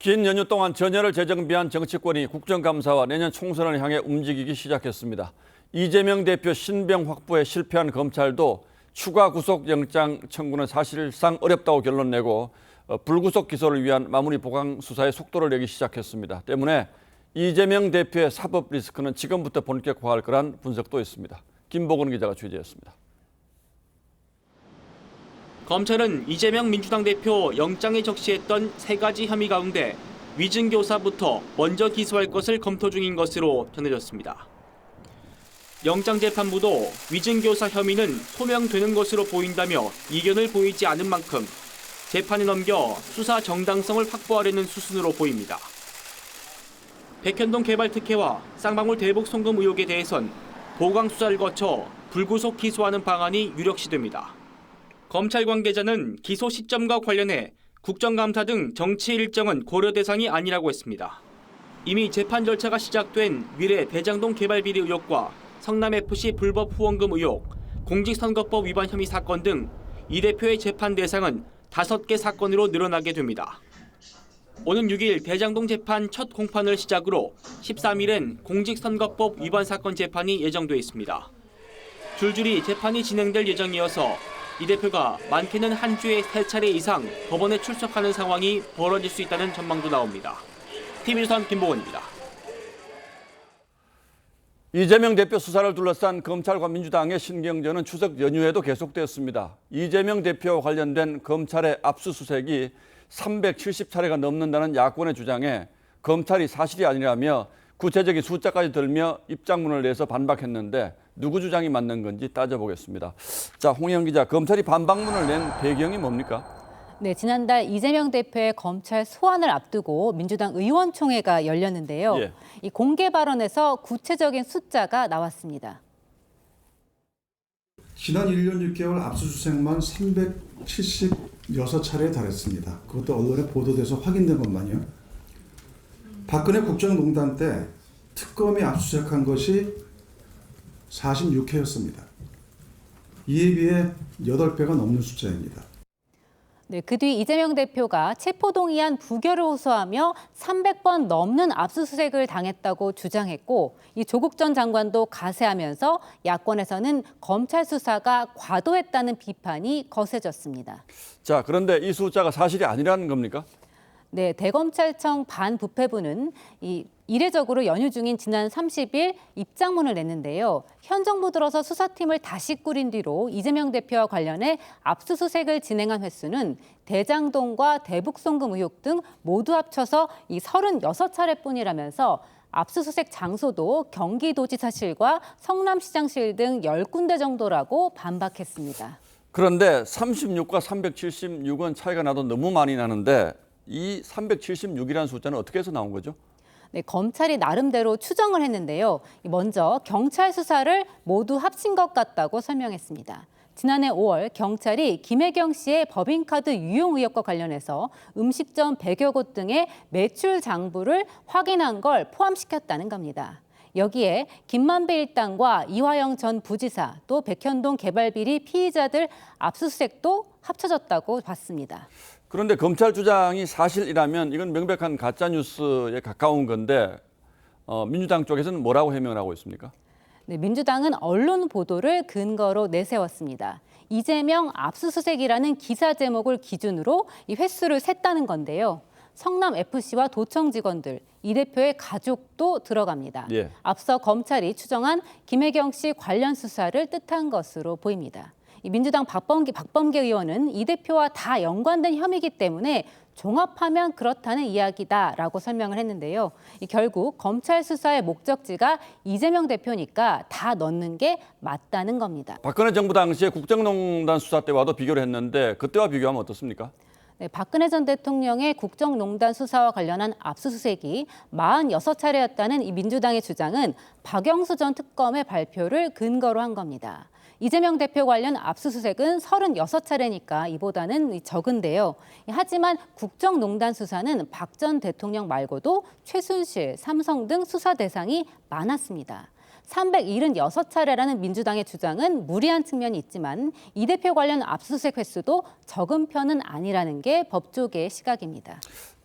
긴 연휴 동안 전열을 재정비한 정치권이 국정감사와 내년 총선을 향해 움직이기 시작했습니다. 이재명 대표 신병 확보에 실패한 검찰도 추가 구속영장 청구는 사실상 어렵다고 결론 내고 불구속 기소를 위한 마무리 보강 수사에 속도를 내기 시작했습니다. 때문에 이재명 대표의 사법 리스크는 지금부터 본격화할 거란 분석도 있습니다. 김보근 기자가 취재했습니다. 검찰은 이재명 민주당 대표 영장에 적시했던 3가지 혐의 가운데 위증교사부터 먼저 기소할 것을 검토 중인 것으로 전해졌습니다. 영장재판부도 위증교사 혐의는 소명되는 것으로 보인다며 이견을 보이지 않은 만큼 재판에 넘겨 수사 정당성을 확보하려는 수순으로 보입니다. 백현동 개발 특혜와 쌍방울 대북 송금 의혹에 대해선 보강 수사를 거쳐 불구속 기소하는 방안이 유력시됩니다. 검찰 관계자는 기소 시점과 관련해 국정감사 등 정치 일정은 고려 대상이 아니라고 했습니다. 이미 재판 절차가 시작된 미래 대장동 개발 비리 의혹과 성남FC 불법 후원금 의혹, 공직선거법 위반 혐의 사건 등 이 대표의 재판 대상은 5개 사건으로 늘어나게 됩니다. 오는 6일 대장동 재판 첫 공판을 시작으로 13일엔 공직선거법 위반 사건 재판이 예정돼 있습니다. 줄줄이 재판이 진행될 예정이어서 이 대표가 많게는 한 주에 3차례 이상 법원에 출석하는 상황이 벌어질 수 있다는 전망도 나옵니다. TV조선 김보근입니다. 이재명 대표 수사를 둘러싼 검찰과 민주당의 신경전은 추석 연휴에도 계속되었습니다. 이재명 대표와 관련된 검찰의 압수수색이 370차례가 넘는다는 야권의 주장에 검찰이 사실이 아니라며 구체적인 숫자까지 들며 입장문을 내서 반박했는데 누구 주장이 맞는 건지 따져보겠습니다. 자, 홍영 기자, 검찰이 반박문을 낸 배경이 뭡니까? 네, 지난달 이재명 대표의 검찰 소환을 앞두고 민주당 의원총회가 열렸는데요. 예. 이 공개 발언에서 구체적인 숫자가 나왔습니다. 지난 1년 6개월 압수수색만 376차례에 달했습니다. 그것도 언론에 보도돼서 확인된 것만요. 박근혜 국정농단 때 특검이 압수수색한 것이 46회였습니다. 이에 비해 8배가 넘는 숫자입니다. 네, 그 뒤 이재명 대표가 체포동의안 부결을 호소하며 300번 넘는 압수수색을 당했다고 주장했고, 이 조국 전 장관도 가세하면서 야권에서는 검찰 수사가 과도했다는 비판이 거세졌습니다. 자, 그런데 이 숫자가 사실이 아니라는 겁니까? 네, 대검찰청 반부패부는 이례적으로 연휴 중인 지난 30일 입장문을 냈는데요. 현 정부 들어서 수사팀을 다시 꾸린 뒤로 이재명 대표와 관련해 압수수색을 진행한 횟수는 대장동과 대북송금 의혹 등 모두 합쳐서 이 36차례뿐이라면서 압수수색 장소도 경기도지사실과 성남시장실 등 10군데 정도라고 반박했습니다. 그런데 36과 376은 차이가 나도 너무 많이 나는데 이 376이라는 숫자는 어떻게 해서 나온 거죠? 네, 검찰이 나름대로 추정을 했는데요. 먼저 경찰 수사를 모두 합친 것 같다고 설명했습니다. 지난해 5월 경찰이 김혜경 씨의 법인카드 유용 의혹과 관련해서 음식점 100여 곳 등의 매출 장부를 확인한 걸 포함시켰다는 겁니다. 여기에 김만배 일당과 이화영 전 부지사 또 백현동 개발비리 피의자들 압수수색도 합쳐졌다고 봤습니다. 그런데 검찰 주장이 사실이라면 이건 명백한 가짜뉴스에 가까운 건데 민주당 쪽에서는 뭐라고 해명을 하고 있습니까? 네, 민주당은 언론 보도를 근거로 내세웠습니다. 이재명 압수수색이라는 기사 제목을 기준으로 이 횟수를 셌다는 건데요. 성남FC와 도청 직원들, 이 대표의 가족도 들어갑니다. 예. 앞서 검찰이 추정한 김혜경 씨 관련 수사를 뜻한 것으로 보입니다. 민주당 박범계 의원은 이 대표와 다 연관된 혐의이기 때문에 종합하면 그렇다는 이야기다라고 설명을 했는데요. 결국 검찰 수사의 목적지가 이재명 대표니까 다 넣는 게 맞다는 겁니다. 박근혜 정부 당시에 국정농단 수사 때와도 비교를 했는데 그때와 비교하면 어떻습니까? 네, 박근혜 전 대통령의 국정농단 수사와 관련한 압수수색이 46차례였다는 이 민주당의 주장은 박영수 전 특검의 발표를 근거로 한 겁니다. 이재명 대표 관련 압수수색은 36차례니까 이보다는 적은데요. 하지만 국정농단 수사는 박 전 대통령 말고도 최순실, 삼성 등 수사 대상이 많았습니다. 376차례라는 민주당의 주장은 무리한 측면이 있지만 이 대표 관련 압수수색 횟수도 적은 편은 아니라는 게 법조계의 시각입니다.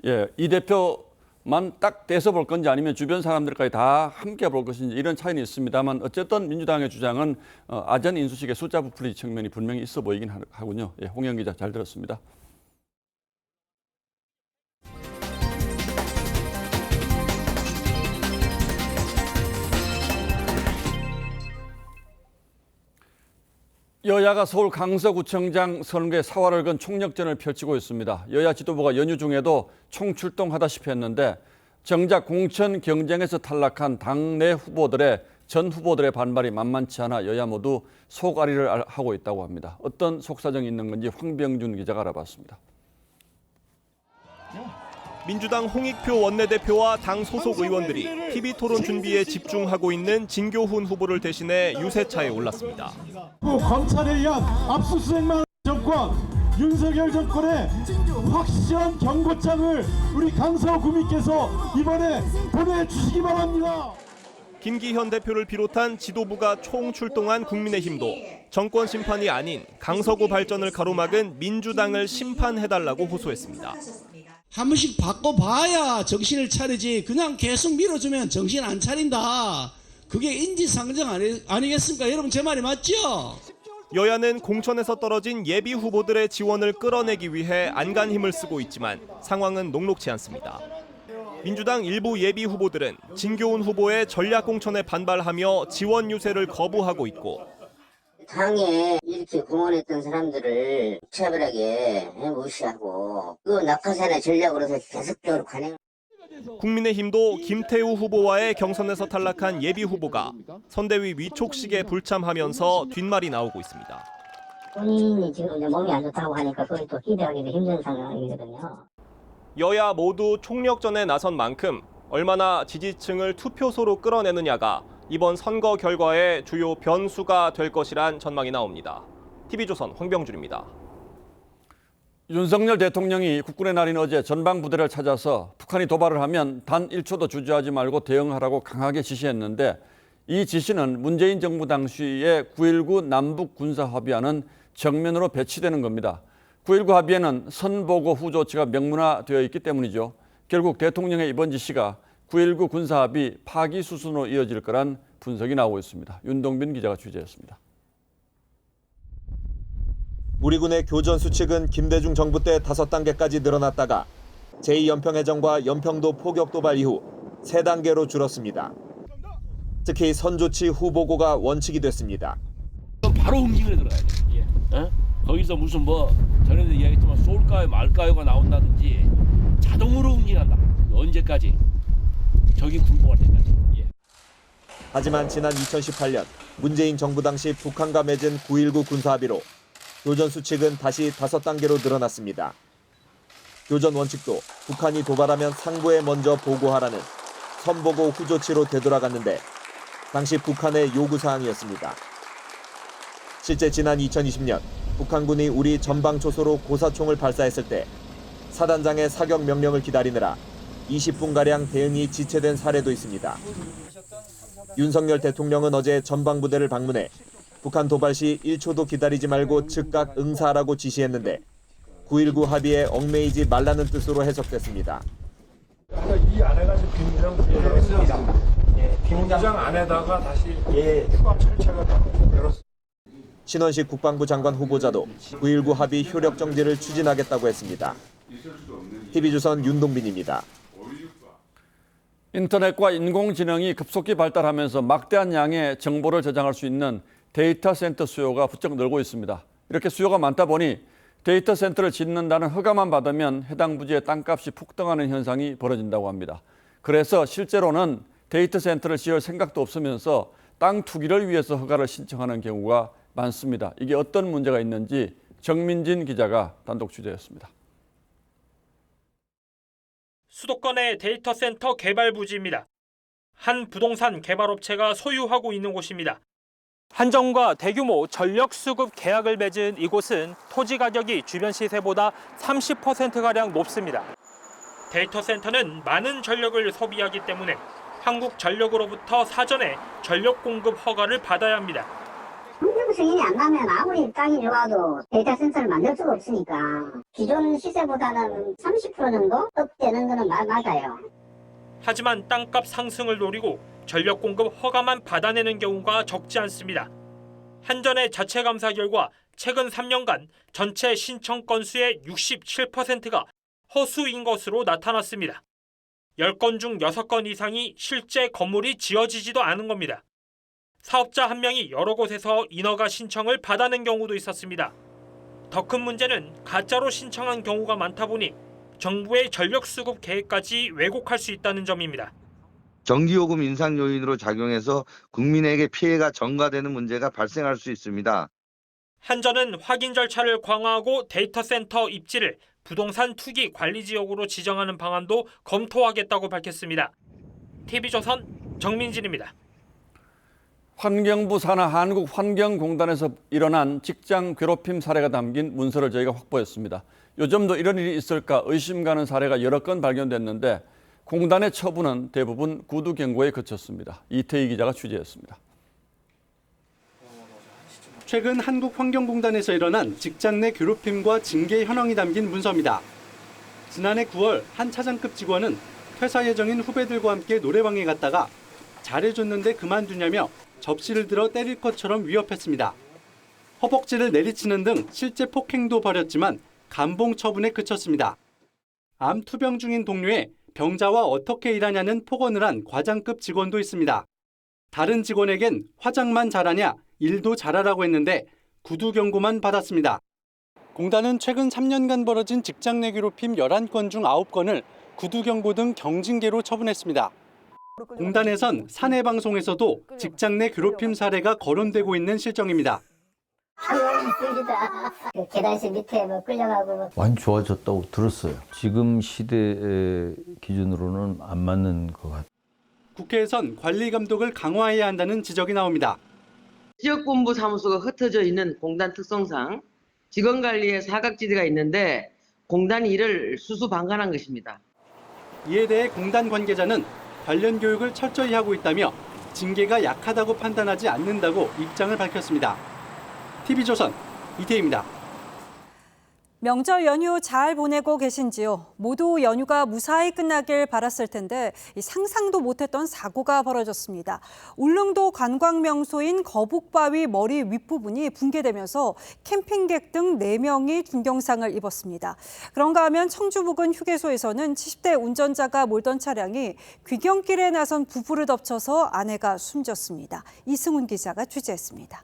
예, 이 대표만 딱 떼서 볼 건지 아니면 주변 사람들까지 다 함께 볼 것인지 이런 차이는 있습니다만 어쨌든 민주당의 주장은 아전 인수식의 숫자 부풀리 측면이 분명히 있어 보이긴 하군요. 예, 홍영 기자 잘 들었습니다. 여야가 서울 강서구청장 선거에 사활을 건 총력전을 펼치고 있습니다. 여야 지도부가 연휴 중에도 총출동하다시피 했는데 정작 공천 경쟁에서 탈락한 당내 전 후보들의 반발이 만만치 않아 여야 모두 속앓이를 하고 있다고 합니다. 어떤 속사정이 있는 건지 황병준 기자가 알아봤습니다. 민주당 홍익표 원내대표와 당 소속 의원들이 TV토론 준비에 집중하고 있는 진교훈 후보를 대신해 유세차에 올랐습니다. 검찰에 의한 압수수색만 정권, 윤석열 정권의 확실한 경고장을 우리 강서구민께서 이번에 보내주시기 바랍니다. 김기현 대표를 비롯한 지도부가 총출동한 국민의힘도 정권 심판이 아닌 강서구 발전을 가로막은 민주당을 심판해달라고 호소했습니다. 한 번씩 바꿔봐야 정신을 차리지 그냥 계속 밀어주면 정신 안 차린다. 그게 인지상정 아니겠습니까? 여러분 제 말이 맞죠? 여야는 공천에서 떨어진 예비 후보들의 지원을 끌어내기 위해 안간 힘을 쓰고 있지만 상황은 녹록지 않습니다. 민주당 일부 예비 후보들은 진교훈 후보의 전략 공천에 반발하며 지원 유세를 거부하고 있고 당에 이렇게 공헌했던 사람들을 차별하게 무시하고 그 낙하산의 전략으로서 계속적으로 관행. 국민의힘도 김태우 후보와의 경선에서 탈락한 예비 후보가 선대위 위촉식에 불참하면서 뒷말이 나오고 있습니다. 본인이 지금 이제 몸이 안 좋다고 하니까 그걸 또 기대하기도 힘든 상황이거든요. 여야 모두 총력전에 나선 만큼 얼마나 지지층을 투표소로 끌어내느냐가 이번 선거 결과의 주요 변수가 될 것이란 전망이 나옵니다. TV조선 황병준입니다. 윤석열 대통령이 국군의 날인 어제 전방부대를 찾아서 북한이 도발을 하면 단 1초도 주저하지 말고 대응하라고 강하게 지시했는데 이 지시는 문재인 정부 당시의 9.19 남북 군사합의안은 정면으로 배치되는 겁니다. 9.19 합의에는 선보고 후 조치가 명문화되어 있기 때문이죠. 결국 대통령의 이번 지시가 9.19 군사합의 파기 수순으로 이어질 거란 분석이 나오고 있습니다. 윤동빈 기자가 취재했습니다. 우리 군의 교전 수칙은 김대중 정부 때 5단계까지 늘어났다가 제2연평해전과 연평도 포격 도발 이후 3단계로 줄었습니다. 특히 선조치 후보고가 원칙이 됐습니다. 바로 응징을 들어가야 돼. 거기서 무슨 전에도 이야기했지만 쏠까요 말까요가 나온다든지 자동으로 응징한다. 언제까지? 적이 굴복할 때까지. 하지만 지난 2018년 문재인 정부 당시 북한과 맺은 9.19 군사합의로 교전 수칙은 다시 5단계로 늘어났습니다. 교전 원칙도 북한이 도발하면 상부에 먼저 보고하라는 선보고 후 조치로 되돌아갔는데 당시 북한의 요구사항이었습니다. 실제 지난 2020년 북한군이 우리 전방초소로 고사총을 발사했을 때 사단장의 사격 명령을 기다리느라 20분가량 대응이 지체된 사례도 있습니다. 윤석열 대통령은 어제 전방부대를 방문해 북한 도발 시 1초도 기다리지 말고 즉각 응사하라고 지시했는데 9.19 합의에 얽매이지 말라는 뜻으로 해석됐습니다. 이 안에가 비무장 들어갔습니다. 비무장 안에다가 다시 추가 철책을 열었습니다. 신원식 국방부 장관 후보자도 9.19 합의 효력 정지를 추진하겠다고 했습니다. TV조선 윤동빈입니다. 인터넷과 인공지능이 급속히 발달하면서 막대한 양의 정보를 저장할 수 있는 데이터 센터 수요가 부쩍 늘고 있습니다. 이렇게 수요가 많다 보니 데이터 센터를 짓는다는 허가만 받으면 해당 부지의 땅값이 폭등하는 현상이 벌어진다고 합니다. 그래서 실제로는 데이터 센터를 지을 생각도 없으면서 땅 투기를 위해서 허가를 신청하는 경우가 많습니다. 이게 어떤 문제가 있는지 정민진 기자가 단독 취재했습니다. 수도권의 데이터 센터 개발 부지입니다. 한 부동산 개발업체가 소유하고 있는 곳입니다. 한정과 대규모 전력 수급 계약을 맺은 이곳은 토지 가격이 주변 시세보다 30%가량 높습니다. 데이터 센터는 많은 전력을 소비하기 때문에 한국전력으로부터 사전에 전력 공급 허가를 받아야 합니다. 환경 승인이 안 나면 아무리 땅이 좋아도 데이터 센터를 만들 수가 없으니까 기존 시세보다는 30% 정도 업되는 거는 맞아요. 하지만 땅값 상승을 노리고 전력 공급 허가만 받아내는 경우가 적지 않습니다. 한전의 자체 감사 결과 최근 3년간 전체 신청 건수의 67%가 허수인 것으로 나타났습니다. 10건 중 6건 이상이 실제 건물이 지어지지도 않은 겁니다. 사업자 한 명이 여러 곳에서 인허가 신청을 받아낸 경우도 있었습니다. 더 큰 문제는 가짜로 신청한 경우가 많다 보니 정부의 전력 수급 계획까지 왜곡할 수 있다는 점입니다. 전기요금 인상 요인으로 작용해서 국민에게 피해가 전가되는 문제가 발생할 수 있습니다. 한전은 확인 절차를 강화하고 데이터 센터 입지를 부동산 투기 관리 지역으로 지정하는 방안도 검토하겠다고 밝혔습니다. TV조선 정민진입니다. 환경부 산하 한국환경공단에서 일어난 직장 괴롭힘 사례가 담긴 문서를 저희가 확보했습니다. 요즘도 이런 일이 있을까 의심 가는 사례가 여러 건 발견됐는데 공단의 처분은 대부분 구두 경고에 그쳤습니다. 이태희 기자가 취재했습니다. 최근 한국환경공단에서 일어난 직장 내 괴롭힘과 징계 현황이 담긴 문서입니다. 지난해 9월 한 차장급 직원은 퇴사 예정인 후배들과 함께 노래방에 갔다가 잘해줬는데 그만두냐며 접시를 들어 때릴 것처럼 위협했습니다. 허벅지를 내리치는 등 실제 폭행도 벌였지만 감봉 처분에 그쳤습니다. 암 투병 중인 동료의 병자와 어떻게 일하냐는 폭언을 한 과장급 직원도 있습니다. 다른 직원에겐 화장만 잘하냐, 일도 잘하라고 했는데 구두 경고만 받았습니다. 공단은 최근 3년간 벌어진 직장 내 괴롭힘 11건 중 9건을 구두 경고 등 경징계로 처분했습니다. 공단에선 사내 방송에서도 직장 내 괴롭힘 사례가 거론되고 있는 실정입니다. 계단실 밑에 끌려가고 많이 좋아졌다고 들었어요. 지금 시대의 기준으로는 안 맞는 것 같아요. 국회에선 관리 감독을 강화해야 한다는 지적이 나옵니다. 지역본부 사무소가 흩어져 있는 공단 특성상 직원관리에 사각지대가 있는데 공단이 이를 수수방관한 것입니다. 이에 대해 공단 관계자는 관련 교육을 철저히 하고 있다며 징계가 약하다고 판단하지 않는다고 입장을 밝혔습니다. TV조선 이태희입니다. 명절 연휴 잘 보내고 계신지요? 모두 연휴가 무사히 끝나길 바랐을 텐데 상상도 못했던 사고가 벌어졌습니다. 울릉도 관광명소인 거북바위 머리 윗부분이 붕괴되면서 캠핑객 등 4명이 중경상을 입었습니다. 그런가 하면 청주 부근 휴게소에서는 70대 운전자가 몰던 차량이 귀경길에 나선 부부를 덮쳐서 아내가 숨졌습니다. 이승훈 기자가 취재했습니다.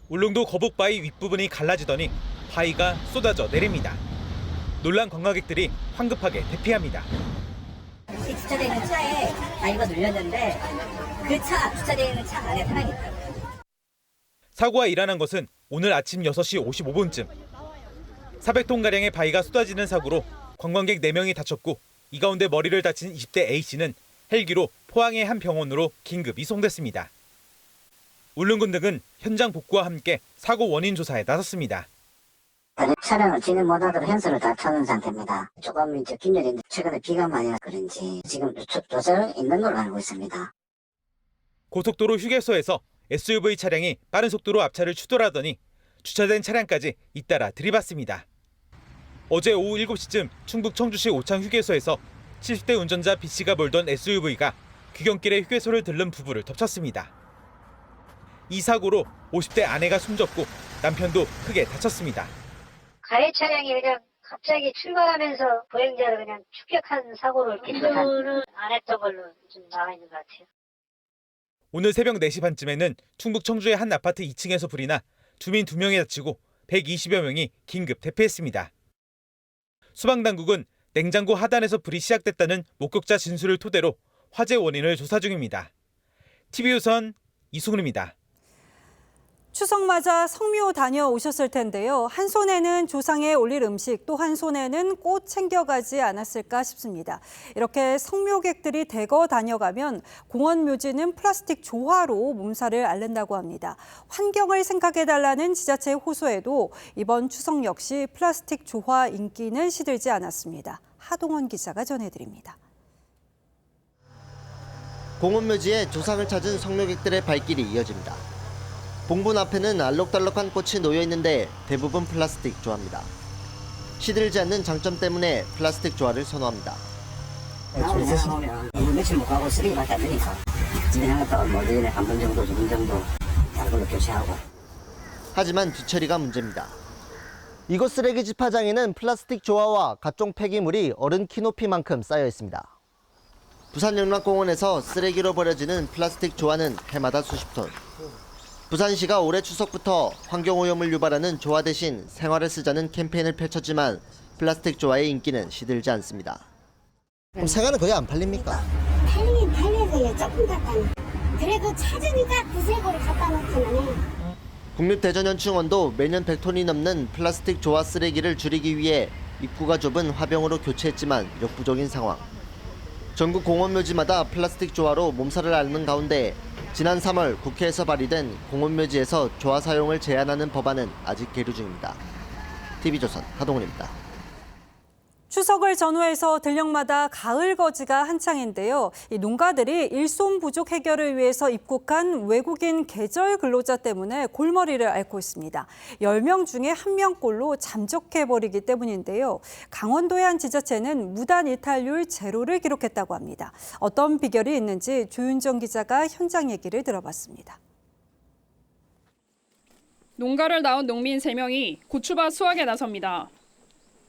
울릉도 거북바위 윗부분이 갈라지더니 바위가 쏟아져 내립니다. 놀란 관광객들이 황급하게 대피합니다. 주차되어 있는 차에 바위가 눌렸는데 그 주차되어 있는 차 안에 사람이 있다고요. 사고가 일어난 것은 오늘 아침 6시 55분쯤. 400톤가량의 바위가 쏟아지는 사고로 관광객 4명이 다쳤고 이 가운데 머리를 다친 20대 A씨는 헬기로 포항의 한 병원으로 긴급 이송됐습니다. 울릉군 등은 현장 복구와 함께 사고 원인 조사에 나섰습니다. 차량을 진행 못하도록 현수를 다 쳐놓은 상태입니다. 조금 긴열인데 최근에 비가 많이 와서 그런지 지금 조사를 있는 걸로 알고 있습니다. 고속도로 휴게소에서 SUV 차량이 빠른 속도로 앞차를 추돌하더니 주차된 차량까지 잇따라 들이받습니다. 어제 오후 7시쯤 충북 청주시 오창 휴게소에서 70대 운전자 B씨가 몰던 SUV가 귀경길에 휴게소를 들른 부부를 덮쳤습니다. 이 사고로 50대 아내가 숨졌고 남편도 크게 다쳤습니다. 가해 차량이 그냥 갑자기 출발하면서 보행자를 그냥 추격한 사고를 기소는 안 했던 걸로 좀 나와 있는 것 같아요. 오늘 새벽 4시 반쯤에는 충북 청주의 한 아파트 2층에서 불이 나 주민 2명이 다치고 120여 명이 긴급 대피했습니다. 소방당국은 냉장고 하단에서 불이 시작됐다는 목격자 진술을 토대로 화재 원인을 조사 중입니다. TV조선 이승훈입니다. 추석 맞아 성묘 다녀오셨을 텐데요. 한 손에는 조상에 올릴 음식, 또 한 손에는 꽃 챙겨가지 않았을까 싶습니다. 이렇게 성묘객들이 대거 다녀가면 공원 묘지는 플라스틱 조화로 몸살을 앓는다고 합니다. 환경을 생각해달라는 지자체 호소에도 이번 추석 역시 플라스틱 조화 인기는 시들지 않았습니다. 하동원 기자가 전해드립니다. 공원묘지에 조상을 찾은 성묘객들의 발길이 이어집니다. 봉분 앞에는 알록달록한 꽃이 놓여 있는데 대부분 플라스틱 조화입니다. 시들지 않는 장점 때문에 플라스틱 조화를 선호합니다. 며칠 못 가고 쓰레기 밖에 안 되니까 집에 나갔다가 뭐 1년에 한 번 정도, 2번 정도 다른 걸로 교체하고. 하지만 뒤처리가 문제입니다. 이곳 쓰레기 집화장에는 플라스틱 조화와 각종 폐기물이 어른 키 높이만큼 쌓여 있습니다. 부산 영락공원에서 쓰레기로 버려지는 플라스틱 조화는 해마다 수십 톤. 부산시가 올해 추석부터 환경오염을 유발하는 조화 대신 생활에 쓰자는 캠페인을 펼쳤지만 플라스틱 조화의 인기는 시들지 않습니다. 그럼 생활은 거의 안 팔립니까? 팔려서요. 조금 갖다 그래도 찾으니까 구색으로 갖다 놓기는 해. 국립대전현충원도 매년 100톤이 넘는 플라스틱 조화 쓰레기를 줄이기 위해 입구가 좁은 화병으로 교체했지만 역부족인 상황. 전국 공원묘지마다 플라스틱 조화로 몸살을 앓는 가운데 지난 3월 국회에서 발의된 공원묘지에서 조화 사용을 제한하는 법안은 아직 계류 중입니다. TV조선 하동훈입니다. 추석을 전후해서 들녘마다 가을 거지가 한창인데요. 이 농가들이 일손 부족 해결을 위해서 입국한 외국인 계절 근로자 때문에 골머리를 앓고 있습니다. 10명 중에 1명꼴로 잠적해버리기 때문인데요. 강원도의 한 지자체는 무단 이탈률 제로를 기록했다고 합니다. 어떤 비결이 있는지 조윤정 기자가 현장 얘기를 들어봤습니다. 농가를 나온 농민 3명이 고추밭 수확에 나섭니다.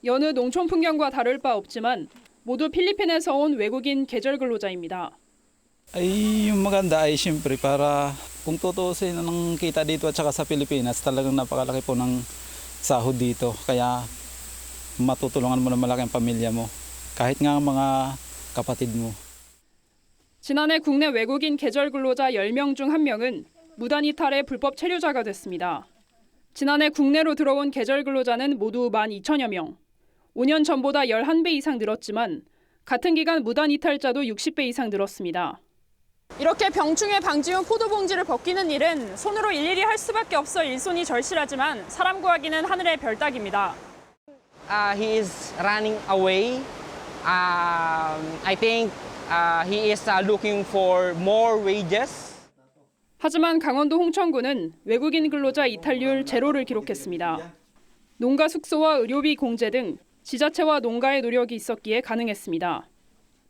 여느 농촌 풍경과 다를 바 없지만 모두 필리핀에서 온 외국인 계절 근로자입니다. Ay yung maganda ay siyempre para kung tutuusin ng kita dito at saka sa Pilipinas, talagang napakalaki po ng sahod dito. Kaya matutulungan mo ng malaking pamilya mo, kahit nga mga kapatid mo. 지난해 국내 외국인 계절 근로자 10명 중 1명은 무단 이탈의 불법 체류자가 됐습니다. 지난해 국내로 들어온 계절 근로자는 모두 12,000여 명. 5년 전보다 11배 이상 늘었지만 같은 기간 무단 이탈자도 60배 이상 늘었습니다. 이렇게 병충해 방지용 포도봉지를 벗기는 일은 손으로 일일이 할 수밖에 없어 일손이 절실하지만 사람 구하기는 하늘의 별 따기입니다. He is running away. I think he is looking for more wages. 하지만 강원도 홍천군은 외국인 근로자 이탈률 제로를 기록했습니다. 농가 숙소와 의료비 공제 등 지자체와 농가의 노력이 있었기에 가능했습니다.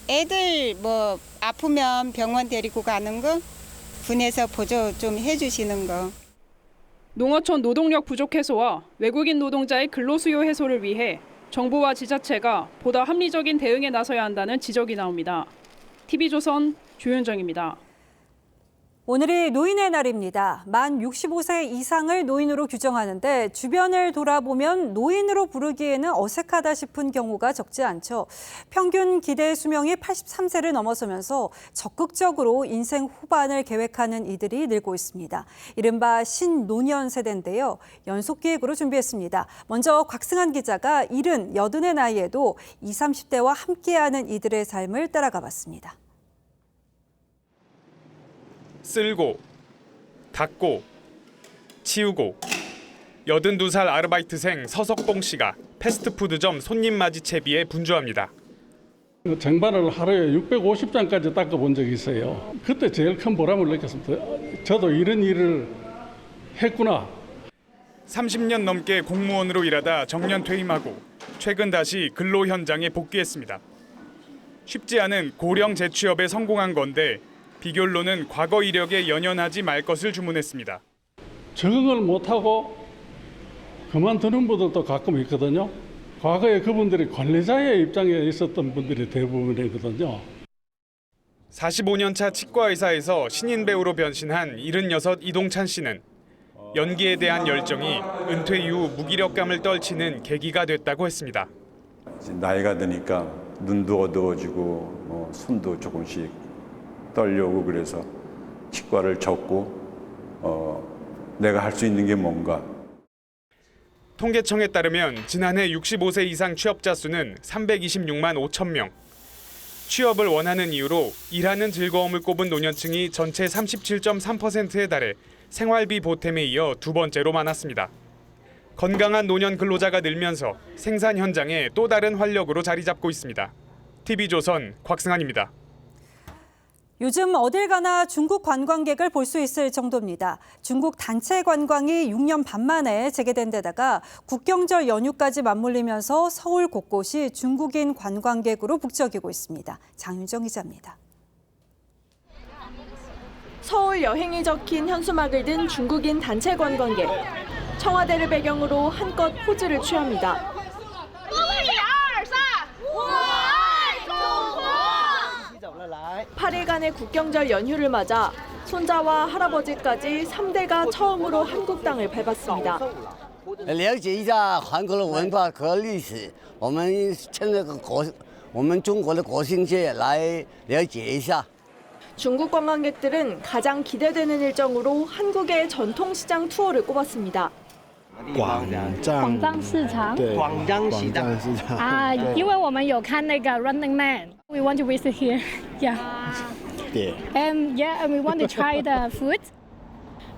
애들 뭐 아프면 병원 데리고 가는 거, 군에서 보조 좀 해주시는 거. 농어촌 노동력 부족 해소와 외국인 노동자의 근로 수요 해소를 위해 정부와 지자체가 보다 합리적인 대응에 나서야 한다는 지적이 나옵니다. TV조선 조윤정입니다. 오늘이 노인의 날입니다. 만 65세 이상을 노인으로 규정하는데 주변을 돌아보면 노인으로 부르기에는 어색하다 싶은 경우가 적지 않죠. 평균 기대 수명이 83세를 넘어서면서 적극적으로 인생 후반을 계획하는 이들이 늘고 있습니다. 이른바 신노년 세대인데요. 연속 기획으로 준비했습니다. 먼저 곽승한 기자가 70, 80의 나이에도 20, 30대와 함께하는 이들의 삶을 따라가 봤습니다. 쓸고, 닦고, 치우고 82살 아르바이트생 서석봉 씨가 패스트푸드점 손님 맞이 채비에 분주합니다. 쟁반을 하루에 650장까지 닦아본 적이 있어요. 그때 제일 큰 보람을 느꼈습니다. 저도 이런 일을 했구나. 30년 넘게 공무원으로 일하다 정년 퇴임하고 최근 다시 근로 현장에 복귀했습니다. 쉽지 않은 고령 재취업에 성공한 건데 비결로는 과거 이력에 연연하지 말 것을 주문했습니다. 적응을 못하고 그만두는 분들도 가끔 있거든요. 과거에 그분들이 관리자의 입장에 있었던 분들이 대부분이거든요. 45년 차 치과 의사에서 신인 배우로 변신한 76 이동찬 씨는 연기에 대한 열정이 은퇴 이후 무기력감을 떨치는 계기가 됐다고 했습니다. 나이가 드니까 눈도 어두워지고 손도 조금씩 떨려오고 그래서 치과를 접고 내가 할 수 있는 게 뭔가. 통계청에 따르면 지난해 65세 이상 취업자 수는 326만 5천 명. 취업을 원하는 이유로 일하는 즐거움을 꼽은 노년층이 전체 37.3%에 달해 생활비 보탬에 이어 두 번째로 많았습니다. 건강한 노년 근로자가 늘면서 생산 현장에 또 다른 활력으로 자리 잡고 있습니다. TV조선 곽승한입니다. 요즘 어딜 가나 중국 관광객을 볼 수 있을 정도입니다. 중국 단체 관광이 6년 반 만에 재개된 데다가 국경절 연휴까지 맞물리면서 서울 곳곳이 중국인 관광객으로 북적이고 있습니다. 장윤정 기자입니다. 서울 여행이 적힌 현수막을 든 중국인 단체 관광객. 청와대를 배경으로 한껏 포즈를 취합니다. 8일간의 국경절 연휴를 맞아 손자와 할아버지까지 3대가 처음으로 한국 땅을 밟았습니다. 了解一下韩国的文化和历史，我们趁这个我们中国的国庆节来了解一下。 중국 관광객들은 가장 기대되는 일정으로 한국의 전통시장 투어를 꼽았습니다. 广藏市场，广藏市场啊，因为我们有看那个 Running Man， we want to visit here, yeah. And we want to try the food.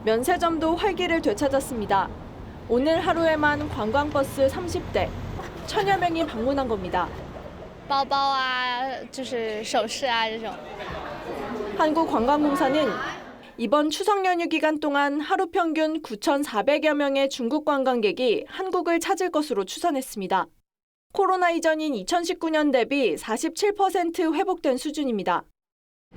면세점도 활기를 되찾았습니다. 오늘 하루에만 관광버스 30대, 1000여 명이 방문한 겁니다. 包包啊，就是首饰啊这种。 한국관광공사는 이번 추석 연휴 기간 동안 하루 평균 9,400여 명의 중국 관광객이 한국을 찾을 것으로 추산했습니다. 코로나 이전인 2019년 대비 47% 회복된 수준입니다.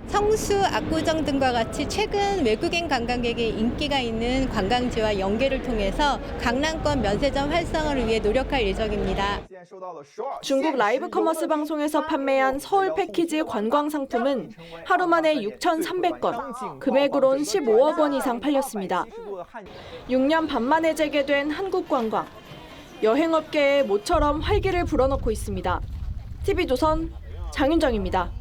성수, 압구정 등과 같이 최근 외국인 관광객의 인기가 있는 관광지와 연계를 통해서 강남권 면세점 활성화를 위해 노력할 예정입니다. 중국 라이브 커머스 방송에서 판매한 서울 패키지 관광 상품은 하루 만에 6,300건, 금액으론 15억 원 이상 팔렸습니다. 6년 반 만에 재개된 한국 관광. 여행업계에 모처럼 활기를 불어넣고 있습니다. TV조선 장윤정입니다.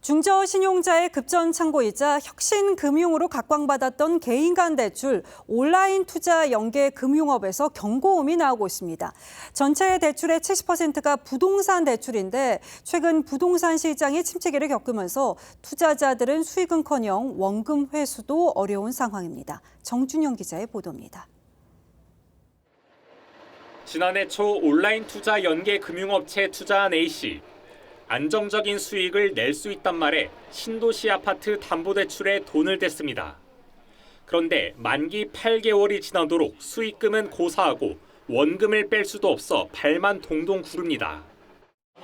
중저신용자의 급전창고이자 혁신금융으로 각광받았던 개인 간 대출, 온라인 투자 연계 금융업에서 경고음이 나오고 있습니다. 전체 대출의 70%가 부동산 대출인데 최근 부동산 시장이 침체기를 겪으면서 투자자들은 수익은커녕 원금 회수도 어려운 상황입니다. 정준영 기자의 보도입니다. 지난해 초 온라인 투자 연계 금융업체에 투자한 A씨. 안정적인 수익을 낼 수 있단 말에 신도시 아파트 담보대출에 돈을 댔습니다. 그런데 만기 8개월이 지나도록 수익금은 고사하고 원금을 뺄 수도 없어 발만 동동 구릅니다.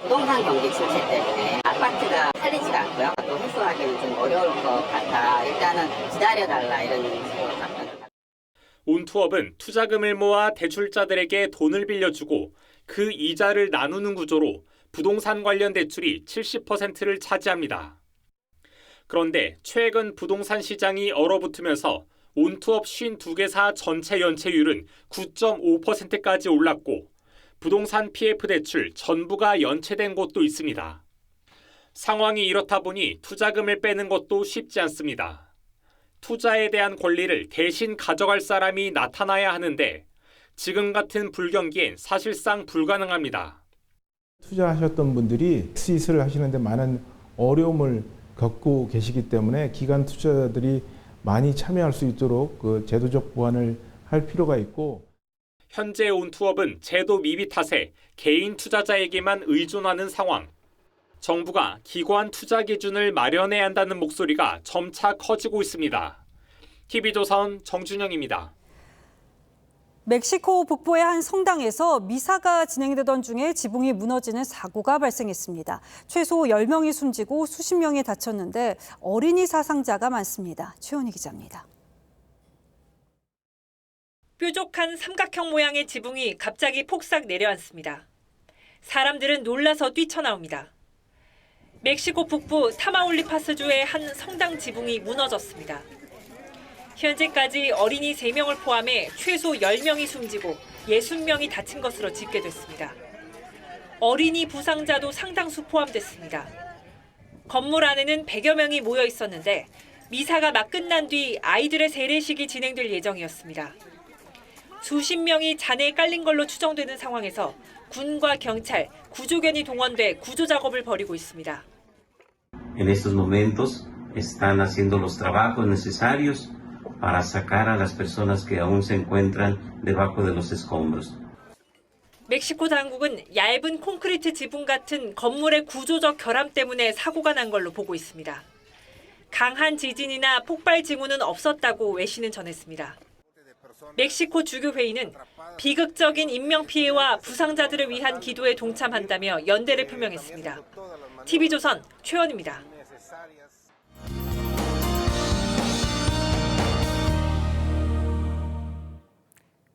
부동산 경기 침체 때문에 아파트가 팔리지가 않고요. 또 회수하기는 좀 어려울 것 같아. 일단은 기다려달라 이런 식으로 답변을. 온투업은 투자금을 모아 대출자들에게 돈을 빌려주고 그 이자를 나누는 구조로 부동산 관련 대출이 70%를 차지합니다. 그런데 최근 부동산 시장이 얼어붙으면서 온투업 52개사 전체 연체율은 9.5%까지 올랐고 부동산 PF 대출 전부가 연체된 곳도 있습니다. 상황이 이렇다 보니 투자금을 빼는 것도 쉽지 않습니다. 투자에 대한 권리를 대신 가져갈 사람이 나타나야 하는데 지금 같은 불경기엔 사실상 불가능합니다. 투자하셨던 분들이 스윗을 하시는데 많은 어려움을 겪고 계시기 때문에 기관 투자자들이 많이 참여할 수 있도록 그 제도적 보완을 할 필요가 있고 현재 온투업은 제도 미비 탓에 개인 투자자에게만 의존하는 상황. 정부가 기관 투자 기준을 마련해야 한다는 목소리가 점차 커지고 있습니다. TV조선 정준영입니다. 멕시코 북부의 한 성당에서 미사가 진행되던 중에 지붕이 무너지는 사고가 발생했습니다. 최소 10명이 숨지고 수십 명이 다쳤는데 어린이 사상자가 많습니다. 최원희 기자입니다. 뾰족한 삼각형 모양의 지붕이 갑자기 폭삭 내려앉습니다. 사람들은 놀라서 뛰쳐나옵니다. 멕시코 북부 타마울리파스주의 한 성당 지붕이 무너졌습니다. 현재까지 어린이 3명을 포함해 최소 10명이 숨지고 60명이 다친 것으로 집계됐습니다. 어린이 부상자도 상당수 포함됐습니다. 건물 안에는 100여 명이 모여 있었는데 미사가 막 끝난 뒤 아이들의 세례식이 진행될 예정이었습니다. 수십 명이 잔해에 깔린 걸로 추정되는 상황에서 군과 경찰, 구조견이 동원돼 구조 작업을 벌이고 있습니다. En estos momentos están haciendo los trabajos necesarios para sacar a las personas que aún se encuentran debajo de los escombros. 멕시코 당국은 얇은 콘크리트 지붕 같은 건물의 구조적 결함 때문에 사고가 난 걸로 보고 있습니다. 강한 지진이나 폭발 징후는 없었다고 외신은 전했습니다. 멕시코 주교회의는 비극적인 인명피해와 부상자들을 위한 기도에 동참한다며 연대를 표명했습니다. TV조선 최원입니다.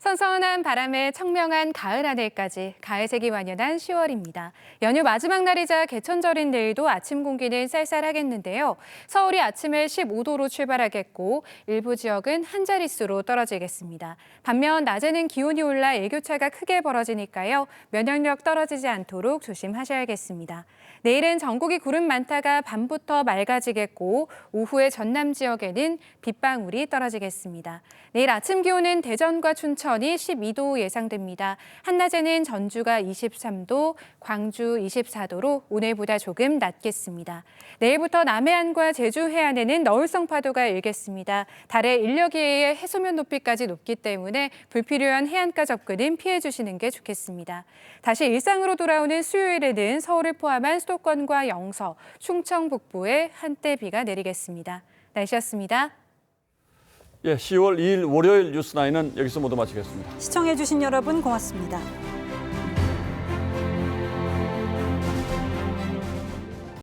선선한 바람에 청명한 가을 하늘까지 가을색이 완연한 10월입니다. 연휴 마지막 날이자 개천절인 내일도 아침 공기는 쌀쌀하겠는데요. 서울이 아침에 15도로 출발하겠고 일부 지역은 한 자릿수로 떨어지겠습니다. 반면 낮에는 기온이 올라 일교차가 크게 벌어지니까요. 면역력 떨어지지 않도록 조심하셔야겠습니다. 내일은 전국이 구름 많다가 밤부터 맑아지겠고 오후에 전남 지역에는 빗방울이 떨어지겠습니다. 내일 아침 기온은 대전과 춘천이 12도 예상됩니다. 한낮에는 전주가 23도, 광주 24도로 오늘보다 조금 낮겠습니다. 내일부터 남해안과 제주 해안에는 너울성 파도가 일겠습니다. 달의 인력에 의해 해수면 높이까지 높기 때문에 불필요한 해안가 접근은 피해 주시는 게 좋겠습니다. 다시 일상으로 돌아오는 수요일에는 서울을 포함한 수도권과 영서, 충청 북부에 한때 비가 내리겠습니다. 날씨였습니다. 예, 10월 2일 월요일 뉴스9은 여기서 모두 마치겠습니다. 시청해주신 여러분 고맙습니다.